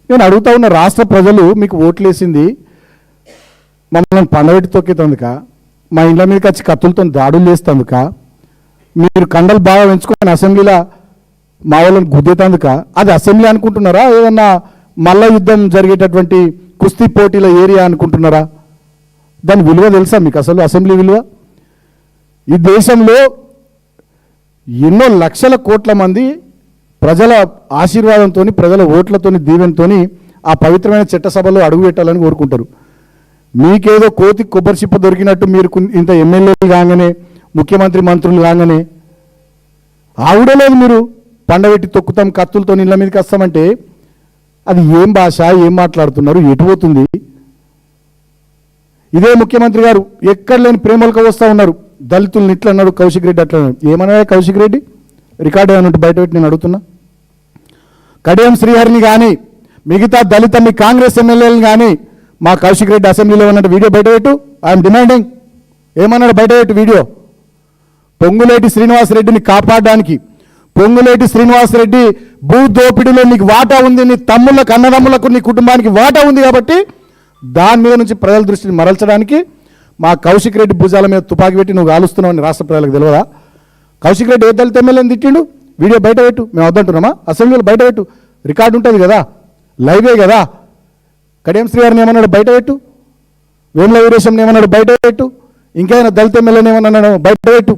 నేను అడుగుతా ఉన్న రాష్ట్ర ప్రజలు మీకు ఓట్లేసింది మమ్మల్ని పండబెట్టి తొక్కేతందుక, మా ఇండ్ల మీదకి వచ్చి కత్తులతో దాడులు చేస్తందుక, మీరు కండలు బాగా పెంచుకొని అసెంబ్లీలో మా వాళ్ళని గుద్దేతందుక? అది అసెంబ్లీ అనుకుంటున్నారా, ఏదన్నా మల్ల యుద్ధం జరిగేటటువంటి కుస్తీ పోటీల ఏరియా అనుకుంటున్నారా? దాని విలువ తెలుసా మీకు అసలు? అసెంబ్లీ విలువ? ఈ దేశంలో ఎన్నో లక్షల కోట్ల మంది ప్రజల ఆశీర్వాదంతో, ప్రజల ఓట్లతో, దీవెనతో ఆ పవిత్రమైన చట్టసభలో అడుగు పెట్టాలని కోరుకుంటారు. మీకేదో కోతి కొబ్బరి చిప్ప దొరికినట్టు మీరు ఇంత ఎమ్మెల్యేలు కాగానే, ముఖ్యమంత్రి మంత్రులు కాగానే ఆవిడలేదు మీరు పండబెట్టి తొక్కుతాం, కత్తులతో ఇళ్ళ మీదకి వస్తామంటే అది ఏం భాష, ఏం మాట్లాడుతున్నారు, ఎటు పోతుంది? ఇదే ముఖ్యమంత్రి గారు ఎక్కడ లేని ప్రేమలకు వస్తూ ఉన్నారు. దళితులను ఇట్లా అన్నాడు, కౌశిక్ రెడ్డి అట్లా అన్నాడు. ఏమన్నా కౌశిక్ రెడ్డి రికార్డు ఏమన్నట్టు బయట పెట్టి నేను అడుగుతున్నా. కడియం శ్రీహరిని కానీ మిగతా దళిత మీ కాంగ్రెస్ ఎమ్మెల్యేలను కానీ మా కౌశిక్ రెడ్డి అసెంబ్లీలో ఉన్నట్టు వీడియో బయట పెట్టు. I'm demanding. ఏమన్నాడు బయట పెట్టు వీడియో. పొంగులేటి శ్రీనివాసరెడ్డిని కాపాడడానికి, పొంగులేటి శ్రీనివాసరెడ్డి భూ దోపిడీలో నీకు వాటా ఉంది, నీ తమ్ముళ్ళకు అన్నదమ్ములకు నీ కుటుంబానికి వాటా ఉంది కాబట్టి దాని మీద నుంచి ప్రజల దృష్టిని మరల్చడానికి మా కౌశిక్ రెడ్డి భుజాల మీద తుపాకీ పెట్టి నువ్వు కాలుస్తున్నావు అని రాష్ట్ర ప్రజలకు తెలియదా? కౌశిక్ రెడ్డి ఏ దళిత ఎమ్మెల్యేని తిట్టిండు, వీడియో బయట పెట్టు. మేము వద్దంటున్నామా? అసెంబ్లీలో బయట పెట్టు, రికార్డు ఉంటుంది కదా, లైవే కదా. కడియం శ్రీవారిని ఏమన్నాడు బయట పెట్టు, వేముల వీరేశంని ఏమన్నాడు బయట పెట్టు, ఇంకేమైనా దళిత ఎమ్మెల్యేని ఏమన్నాడు బయట పెట్టు.